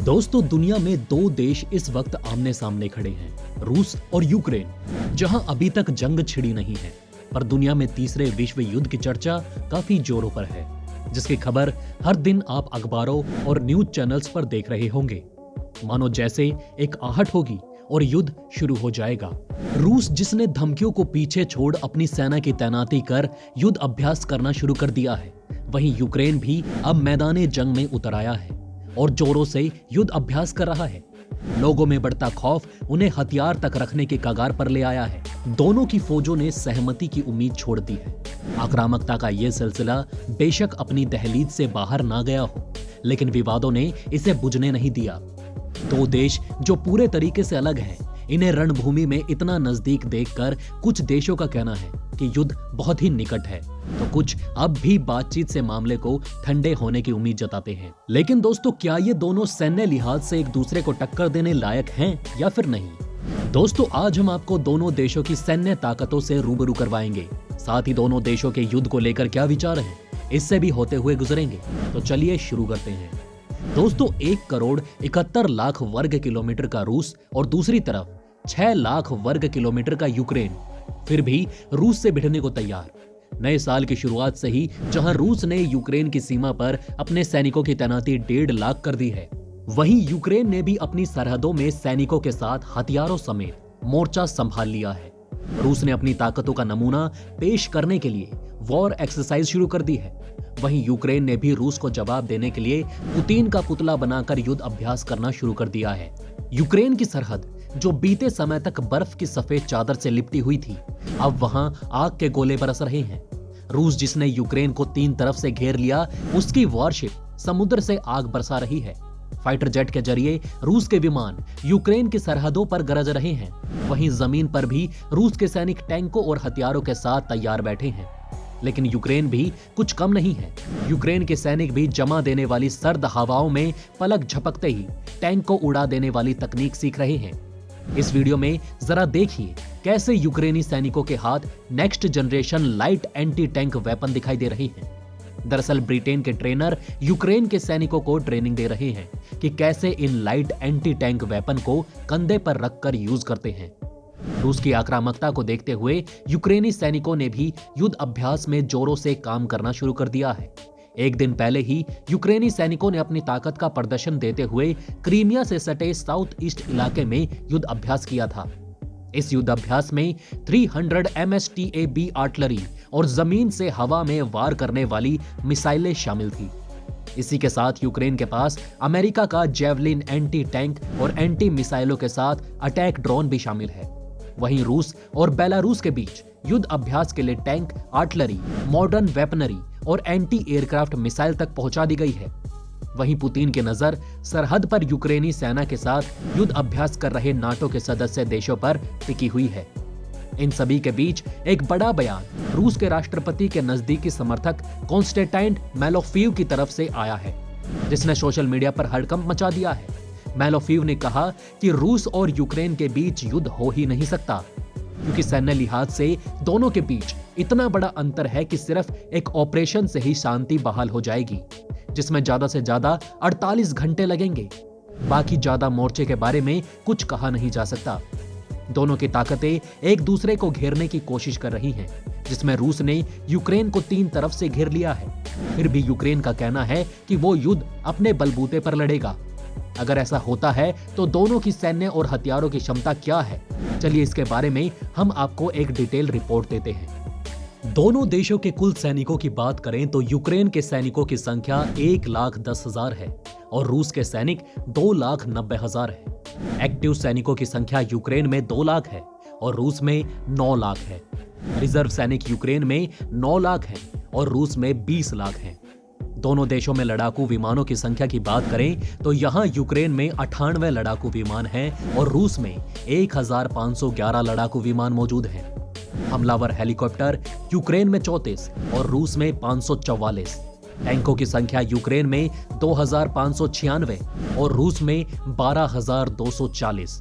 दोस्तों, दुनिया में दो देश इस वक्त आमने सामने खड़े हैं, रूस और यूक्रेन। जहां अभी तक जंग छिड़ी नहीं है, पर दुनिया में तीसरे विश्व युद्ध की चर्चा काफी जोरों पर है, जिसकी खबर हर दिन आप अखबारों और न्यूज चैनल्स पर देख रहे होंगे। मानो जैसे एक आहट होगी और युद्ध शुरू हो जाएगा। रूस, जिसने धमकियों को पीछे छोड़ अपनी सेना की तैनाती कर युद्ध अभ्यास करना शुरू कर दिया है, वहीं यूक्रेन भी अब मैदाने जंग में उतर आया है और जोरों से युद्ध अभ्यास कर रहा है। लोगों में बढ़ता खौफ उन्हें हथियार तक रखने के कगार पर ले आया है। दोनों की फौजों ने सहमति की उम्मीद छोड़ दी है। आक्रामकता का यह सिलसिला बेशक अपनी दहलीज से बाहर ना गया हो, लेकिन विवादों ने इसे बुझने नहीं दिया। दो देश जो पूरे तरीके से अलग हैं, इन्हें रणभूमि में इतना नजदीक देखकर कुछ देशों का कहना है कि युद्ध बहुत ही निकट है, तो कुछ अब भी बातचीत से मामले को ठंडे होने की उम्मीद जताते हैं। लेकिन दोस्तों, क्या ये दोनों सैन्य लिहाज से एक दूसरे को टक्कर देने लायक हैं या फिर नहीं? दोस्तों, आज हम आपको दोनों देशों की सैन्य ताकतों से रूबरू करवाएंगे। साथ ही दोनों देशों के युद्ध को लेकर क्या विचार हैं, इससे भी होते हुए गुजरेंगे। तो चलिए शुरू करते हैं। दोस्तों, 1,71,00,000 वर्ग किलोमीटर का रूस और दूसरी तरफ 6 लाख वर्ग किलोमीटर का यूक्रेन फिर भी रूस से भिड़ने को तैयार। नए साल की शुरुआत से ही जहां रूस ने यूक्रेन की सीमा पर अपने सैनिकों की तैनाती 1.5 लाख कर दी है, वहीं यूक्रेन ने भी अपनी सरहदों में सैनिकों के साथ हथियारों समेत मोर्चा संभाल लिया है। रूस ने अपनी ताकतों का नमूना पेश करने के लिए वॉर एक्सरसाइज शुरू कर दी है। वहीं यूक्रेन ने भी रूस को जवाब देने के लिए पुतिन का पुतला बनाकर युद्ध अभ्यास करना शुरू कर दिया है। यूक्रेन की सरहद, जो बीते समय तक बर्फ की सफेद चादर से लिपटी हुई थी, अब वहां आग के गोले बरस रहे हैं। रूस, जिसने यूक्रेन को 3 तरफ से घेर लिया, उसकी वॉरशिप समुद्र से आग बरसा रही है। फाइटर जेट के जरिए रूस के विमान यूक्रेन की सरहदों पर गरज रहे हैं। वहीं जमीन पर भी रूस के सैनिक टैंकों और हथियारों के साथ तैयार बैठे हैं। लेकिन यूक्रेन भी कुछ कम नहीं है। यूक्रेन के सैनिक भी जमा देने वाली सर्द हवाओं में पलक झपकते ही टैंक को उड़ा देने वाली तकनीक सीख रहे हैं। इस वीडियो में जरा देखिए कैसे यूक्रेनी सैनिकों के हाथ next generation light anti tank weapon दिखाई दे रहे हैं। दरअसल ब्रिटेन के ट्रेनर यूक्रेन के सैनिकों को ट्रेनिंग दे रहे हैं कि कैसे in light anti tank weapon को कंधे पर रखकर यूज करते हैं। रूस की आक्रामकता को देखते हुए यूक्रेनी सैनिकों ने भी युद्ध अभ्यास में जोरों से काम करना शुरू कर दिया है। एक दिन पहले ही यूक्रेनी सैनिकों ने अपनी ताकत का प्रदर्शन देते हुए क्रीमिया से सटे साउथ ईस्ट इलाके में युद्ध अभ्यास किया था। इस युद्ध अभ्यास में 300 MSTAB आर्टिलरी और जमीन से हवा में वार करने वाली मिसाइलें शामिल थी। इसी के साथ यूक्रेन के पास अमेरिका का जेवलिन एंटी टैंक और एंटी मिसाइलों के साथ अटैक ड्रोन भी शामिल है। वहीं रूस और बेलारूस के बीच युद्ध अभ्यास के लिए टैंक, आर्टिलरी, मॉडर्न वेपनरी और एंटी एयरक्राफ्ट मिसाइल तक पहुंचा दी गई है। वहीं पुतिन की नजर सरहद पर यूक्रेनी सेना के साथ युद्ध अभ्यास कर रहे नाटो के सदस्य देशों पर टिकी हुई है। इन सभी के बीच एक बड़ा बयान रूस के राष्ट्रपति के नजदीकी समर्थक कॉन्स्टेंटाइन मैलोफीव की तरफ से आया है, जिसने सोशल मीडिया पर हड़कंप मचा दिया है। मैलोफीव ने कहा कि रूस और यूक्रेन के बीच युद्ध हो ही नहीं सकता, क्योंकि सैन्य लिहाज से दोनों के बीच इतना बड़ा अंतर है कि सिर्फ एक ऑपरेशन से ही शांति बहाल हो जाएगी, जिसमें ज्यादा से ज्यादा 48 घंटे लगेंगे। बाकी ज्यादा मोर्चे के बारे में कुछ कहा नहीं जा सकता। दोनों की ताकतें एक दूसरे को घेरने की कोशिश कर रही हैं, जिसमें रूस ने यूक्रेन को 3 तरफ से घेर लिया है। फिर भी यूक्रेन का कहना है कि वो युद्ध अपने बलबूते पर लड़ेगा। अगर ऐसा होता है तो दोनों की सैन्य और हथियारों की क्षमता क्या है, चलिए इसके बारे में हम आपको एक डिटेल रिपोर्ट देते हैं। दोनों देशों के कुल सैनिकों की बात करें तो यूक्रेन के सैनिकों की संख्या 1,10,000 है और रूस के सैनिक 2,90,000 है। एक्टिव सैनिकों की संख्या यूक्रेन में 2 लाख है और रूस में 9 लाख है। रिजर्व सैनिक यूक्रेन में 9 लाख है और रूस में 20 लाख है। दोनों देशों में लड़ाकू विमानों की संख्या की बात करें तो यहां यूक्रेन में 98 लड़ाकू विमान हैं और रूस में 1,511 लड़ाकू विमान मौजूद हैं। हमलावर हेलीकॉप्टर यूक्रेन में 34 और रूस में 544। टैंकों की संख्या यूक्रेन में 2,596 और रूस में 12,240।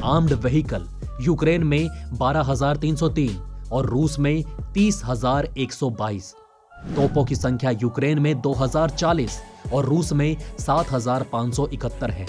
आर्म्ड व्हीकल यूक्रेन में 12,303 और रूस में 30,122। तोपों की संख्या यूक्रेन में 2040 और रूस में 7571 है।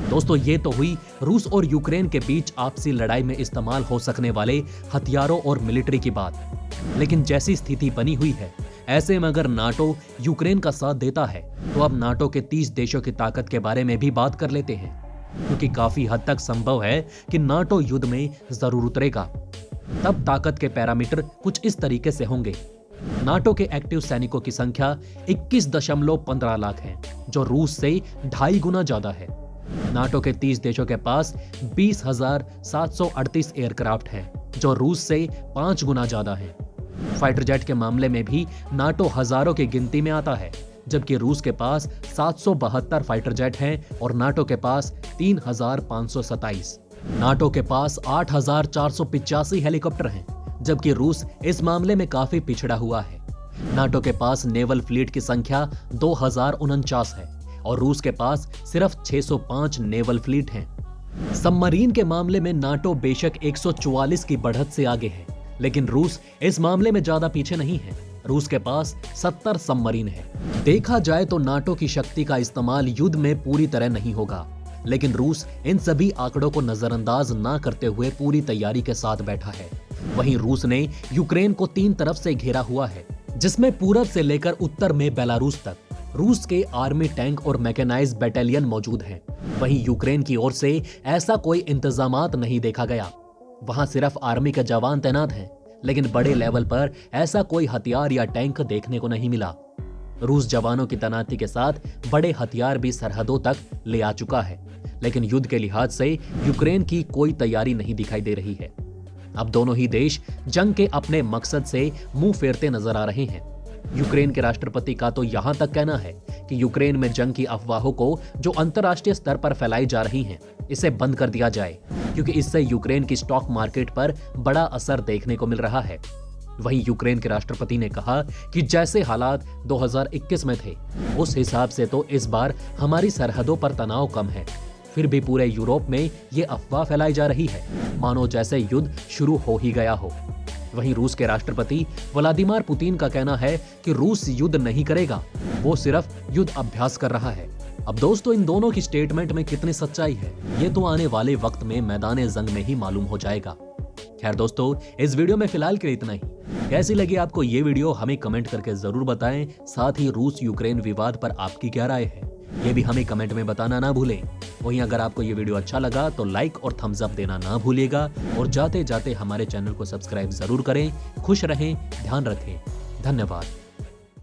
दोस्तों, ये तो हुई रूस और यूक्रेन के बीच आपसी लड़ाई में इस्तेमाल हो सकने वाले हथियारों और मिलिट्री की बात। लेकिन जैसी स्थिति बनी हुई है, ऐसे में अगर नाटो यूक्रेन का साथ देता है तो अब नाटो के 30 देशों की ताकत के बारे में भी बात कर लेते हैं, क्योंकि काफी हद तक संभव है कि नाटो युद्ध में जरूर उतरेगा। तब ताकत के पैरामीटर कुछ इस तरीके से होंगे। नाटो के एक्टिव सैनिकों की संख्या 21.15 लाख है, जो रूस से 2.5 गुना ज्यादा है। नाटो के 30 देशों के पास 20,738 एयरक्राफ्ट हैं, जो रूस से 5 गुना ज्यादा है। फाइटर जेट के मामले में भी नाटो हजारों की गिनती में आता है, जबकि रूस के पास 772 फाइटर जेट हैं और नाटो के पास 3,527। नाटो के पास 8,485 हेलीकॉप्टर हैं, जबकि रूस इस मामले में काफी पिछड़ा हुआ है। नाटो के पास नेवल फ्लीट की संख्या 2049 है और रूस के पास सिर्फ 605 नेवल फ्लीट हैं। सबमरीन के मामले में नाटो बेशक 144 की बढ़त से आगे है, लेकिन रूस इस मामले में ज्यादा पीछे नहीं है। रूस के पास 70 सबमरीन है। देखा जाए तो नाटो की शक्ति का इस्तेमाल युद्ध में पूरी तरह नहीं होगा, लेकिन रूस इन सभी आंकड़ों को नजरअंदाज ना करते हुए पूरी तैयारी के साथ बैठा है। वहीं रूस ने यूक्रेन को 3 तरफ से घेरा हुआ है, जिसमें पूरब से लेकर उत्तर में बेलारूस तक रूस के आर्मी टैंक और मैकेनाइज्ड बैटालियन मौजूद हैं। वहीं यूक्रेन की ओर से ऐसा कोई इंतजामात नहीं देखा गया। वहां सिर्फ आर्मी के जवान तैनात हैं, लेकिन बड़े लेवल पर ऐसा कोई हथियार या टैंक देखने को नहीं मिला। रूस जवानों की तैनाती के साथ बड़े हथियार भी सरहदों तक ले आ चुका है, लेकिन युद्ध के लिहाज से यूक्रेन की कोई तैयारी नहीं दिखाई दे रही है। अब दोनों ही देश जंग के अपने मकसद से मुंह फेरते नजर आ रहे हैं। यूक्रेन के राष्ट्रपति का तो यहां तक कहना है कि यूक्रेन में जंग की अफवाहों को जो अंतर्राष्ट्रीय स्तर पर फैलाई जा रही हैं, इसे बंद कर दिया जाए, क्योंकि इससे यूक्रेन की स्टॉक मार्केट पर बड़ा असर देखने को मिल रहा है। वहीं यूक्रेन के राष्ट्रपति ने कहा कि जैसे हालात 2021 में थे, उस हिसाब से तो इस बार हमारी सरहदों पर तनाव कम है। फिर भी पूरे यूरोप में ये अफवाह फैलाई जा रही है, मानो जैसे युद्ध शुरू हो ही गया हो। वहीं रूस के राष्ट्रपति व्लादिमीर पुतिन का कहना है कि रूस युद्ध नहीं करेगा, वो सिर्फ युद्ध अभ्यास कर रहा है। अब दोस्तों, इन दोनों की स्टेटमेंट में कितनी सच्चाई है, ये तो आने वाले वक्त में मैदान जंग में ही मालूम हो जाएगा। खैर दोस्तों, इस वीडियो में फिलहाल के लिए इतना ही। कैसी लगी आपको ये वीडियो हमें कमेंट करके जरूर बताएं। साथ ही रूस यूक्रेन विवाद पर आपकी क्या राय है, ये भी हमें कमेंट में बताना ना भूलें। वहीं अगर आपको ये वीडियो अच्छा लगा तो लाइक और थम्स अप देना ना भूलिएगा, और जाते जाते हमारे चैनल को सब्सक्राइब जरूर करें। खुश रहें, ध्यान रखें, धन्यवाद।